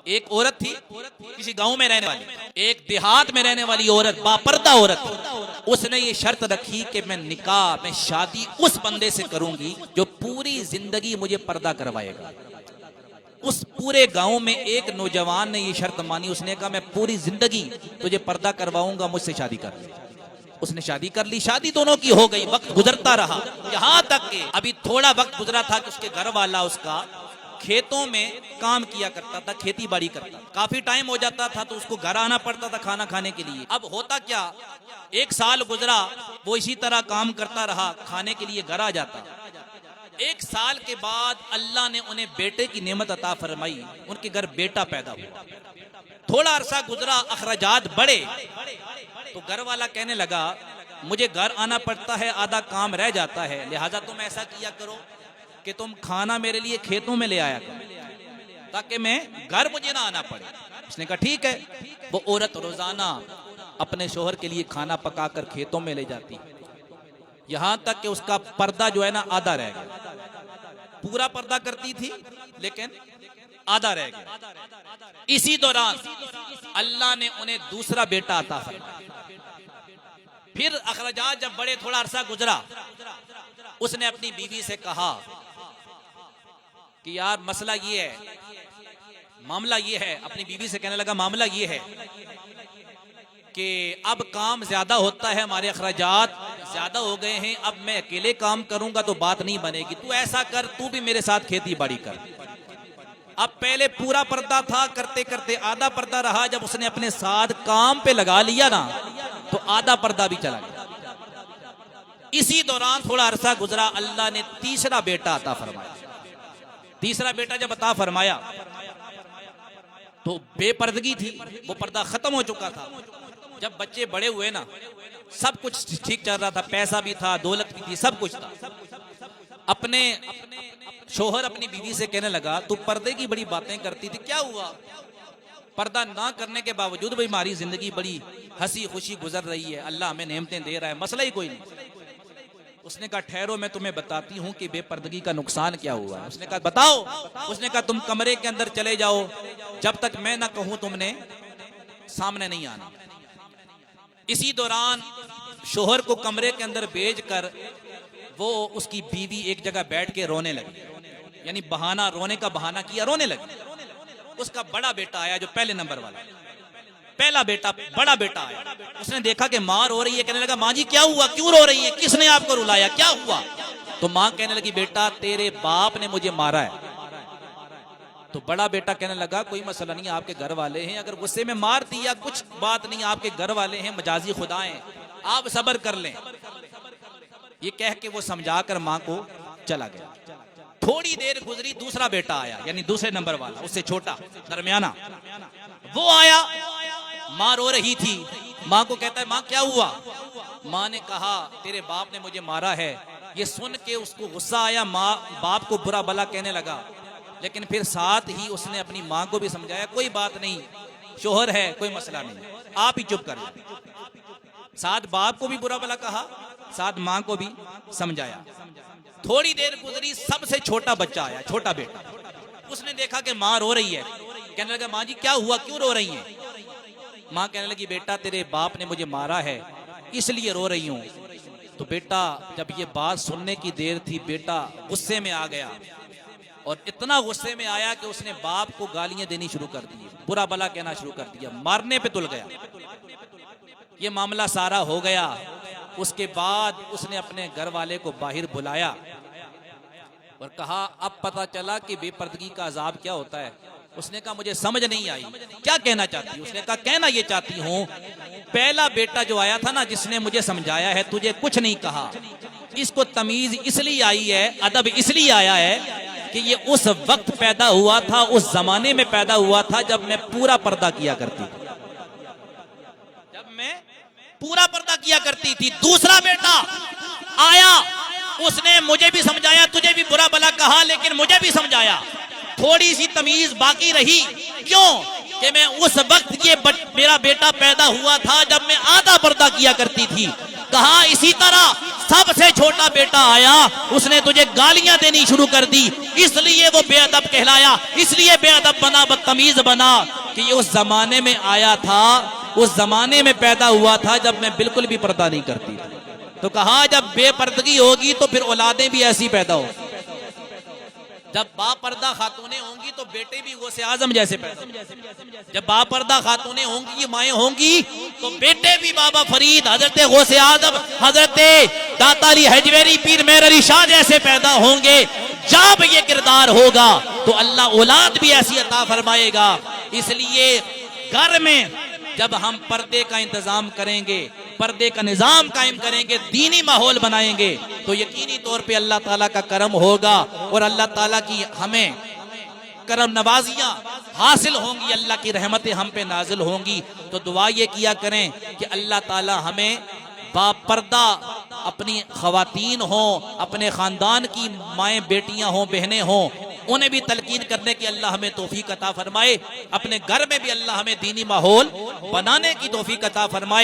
एक औरत थी किसी गांव में रहने वाली, एक देहात में रहने वाली औरत, बापर्दा औरत। उसने ये शर्त रखी कि मैं निकाह, मैं शादी उस बंदे से करूंगी जो पूरी जिंदगी मुझे पर्दा करवाएगा। उस पूरे गांव में एक नौजवान ने ये शर्त मानी। उसने कहा मैं पूरी जिंदगी तुझे पर्दा करवाऊंगा, मुझसे शादी कर ले। उसने शादी कर ली, शादी दोनों की हो गई। वक्त गुजरता रहा, यहाँ तक कि अभी थोड़ा वक्त गुजरा था कि उसके घर वाला उसका खेतों में काम किया करता था, खेती बाड़ी करता था। काफी टाइम हो जाता था तो उसको घर आना पड़ता था खाना खाने के लिए। अब होता क्या, एक साल गुजरा, वो इसी तरह काम करता रहा, खाने के लिए घर आ जाता। एक साल के बाद अल्लाह ने उन्हें बेटे की नेमत अता फरमाई, उनके घर बेटा पैदा हुआ। थोड़ा अरसा गुजरा, अखराजात बढ़े तो घर वाला कहने लगा मुझे घर आना पड़ता है, आधा काम रह जाता है, लिहाजा तुम ऐसा किया करो कि तुम खाना मेरे लिए खेतों में ले आया करो ताकि मैं घर मुझे ना आना पड़े। उसने कहा ठीक है। वो औरत रोजाना अपने शोहर के लिए खाना पकाकर खेतों में ले जाती, यहां तक कि उसका पर्दा जो है ना आधा रह गया। पूरा पर्दा करती थी लेकिन आधा रह गया। इसी दौरान अल्लाह ने उन्हें दूसरा बेटा अता फरमाया। फिर अखराजात जब बड़े, थोड़ा अरसा गुजरा, उसने अपनी बीवी से कहा कि यार मसला ये है, मामला ये है। अपनी बीवी से कहने लगा मामला ये है कि अब काम ज्यादा होता है, हमारे अखराजात ज्यादा हो गए हैं, अब मैं अकेले काम करूंगा तो बात नहीं बनेगी। तू ऐसा कर, तू भी मेरे साथ खेती बाड़ी कर। अब पहले पूरा पर्दा था, करते करते आधा पर्दा रहा। जब उसने अपने साथ काम पे लगा लिया ना तो आधा पर्दा भी चला गया। इसी दौरान थोड़ा अरसा गुजरा, अल्लाह ने तीसरा बेटा अता फरमाया। तीसरा बेटा जब अता फरमाया तो बेपर्दगी थी, वो पर्दा खत्म हो चुका था। जब बच्चे बड़े हुए ना, सब कुछ ठीक चल रहा था, पैसा भी था, दौलत भी थी, सब कुछ था। अपने शोहर अपनी बीवी से कहने लगा तू पर्दे की बड़ी बातें करती थी, क्या हुआ? पर्दा ना करने के बावजूद भी हमारी जिंदगी बड़ी हंसी खुशी गुजर रही है, अल्लाह हमें नेमतें दे रहा है, मसला ही कोई नहीं। उसने कहा ठहरो, मैं तुम्हें बताती हूँ कि बेपर्दगी का नुकसान क्या हुआ। उसने कहा बताओ। उसने कहा तुम कमरे के अंदर चले जाओ, जब तक मैं ना कहूं तुमने सामने नहीं आना। इसी दौरान शोहर को कमरे के अंदर भेजकर वो उसकी बीवी एक जगह बैठ के रोने लगी, यानी बहाना, रोने का बहाना किया, रोने लगी। उसका बड़ा बेटा आया, जो पहले नंबर वाला, पहला बेटा, बड़ा बेटा आया। उसने देखा कि माँ रो रही है, कहने लगा माँ जी क्या हुआ, क्यों रो रही है, किसने आपको रुलाया, क्या हुआ? तो माँ कहने लगी बेटा तेरे बाप ने मुझे मारा है। तो बड़ा बेटा कहने लगा कोई मसला नहीं, आपके घर वाले हैं, अगर गुस्से में मार दिया कुछ बात नहीं, आपके घर वाले हैं, मजाजी खुदा हैं, आप सब्र कर लें। ये कह के वो समझाकर माँ को चला गया। थोड़ी देर गुजरी, दूसरा बेटा आया, यानी दूसरे नंबर वाला, उससे छोटा, दरमियाना। वो आया, माँ रो रही थी। माँ को कहता है माँ क्या हुआ? माँ ने कहा तेरे बाप ने मुझे मारा है। ये सुन के उसको गुस्सा आया, माँ बाप को बुरा भला कहने लगा, लेकिन फिर साथ ही उसने अपनी माँ को भी समझाया कोई बात नहीं, शोहर है, कोई मसला नहीं, आप ही चुप कर लो। साथ बाप को भी बुरा भला कहा, साथ माँ को भी समझाया। थोड़ी देर गुजरी, सबसे छोटा बच्चा आया, छोटा बेटा। उसने देखा कि माँ रो रही है, कहने लगा माँ जी क्या हुआ, क्यों रो रही हैं? माँ कहने लगी बेटा तेरे बाप ने मुझे मारा है इसलिए रो रही हूँ। तो बेटा जब ये बात सुनने की देर थी, बेटा गुस्से में आ गया, और इतना गुस्से में आया कि उसने बाप को गालियां देनी शुरू कर दी, बुरा भला कहना शुरू कर दिया, मारने पे तुल गया। ये मामला सारा हो गया। उसके बाद उसने अपने घर वाले को बाहर बुलाया और कहा अब पता चला कि बेपर्दगी का अजाब क्या होता है। उसने कहा मुझे समझ नहीं आई, क्या कहना चाहती? उसने कहा कहना ये चाहती हूँ पहला बेटा जो आया था ना, जिसने मुझे समझाया है, तुझे कुछ नहीं कहा, इसको तमीज इसलिए आई है, अदब इसलिए आया है कि ये उस वक्त पैदा हुआ था, उस जमाने में पैदा हुआ था जब मैं पूरा पर्दा किया करती थी, जब मैं पूरा पर्दा किया करती थी। दूसरा बेटा आया, उसने मुझे भी समझाया, तुझे भी बुरा भला कहा, लेकिन मुझे भी समझाया, थोड़ी सी तमीज बाकी रही। क्यों? कि मैं उस वक्त ये मेरा बेटा पैदा हुआ था जब मैं आधा पर्दा किया करती थी। कहा इसी तरह सबसे छोटा बेटा आया, उसने तुझे गालियां देनी शुरू कर दी, इसलिए वो बेअदब कहलाया, इसलिए बेअदब बना, बदतमीज बना कि ये उस जमाने में आया था, उस जमाने में पैदा हुआ था जब मैं बिल्कुल भी पर्दा नहीं करती थी। तो कहा जब बेपर्दगी होगी तो फिर औलादें भी ऐसी पैदा हो। जब बापर्दा खातूनें होंगी तो बेटे भी गौसे आजम जैसे पैदा। जब बापर्दा खातूनें होंगी, माएँ होंगी, तो बेटे भी बाबा फरीद, हजरत गौसे आजम, हजरत दाता अली हजवेरी, पीर मेहर अली शाह जैसे पैदा होंगे। जब ये किरदार होगा तो अल्लाह औलाद भी ऐसी अता फरमाएगा। इसलिए घर में जब हम पर्दे का इंतजाम करेंगे, पर्दे का निजाम कायम करेंगे, दीनी माहौल बनाएंगे, तो यकीनी तौर पे अल्लाह ताला का करम होगा और अल्लाह ताला की हमें करम नवाजियां हासिल होंगी, अल्लाह की रहमतें हम पे नाजिल होंगी। तो दुआ ये किया करें कि अल्लाह ताला हमें बापर्दा अपनी खवातीन हों, अपने खानदान की माएँ बेटियां हों, बहनें हों, उन्हें भी तलकीन करने की अल्लाह हमें तौफीक अता फरमाए। अपने घर में भी अल्लाह हमें दीनी माहौल बनाने की तौफीक अता फरमाए।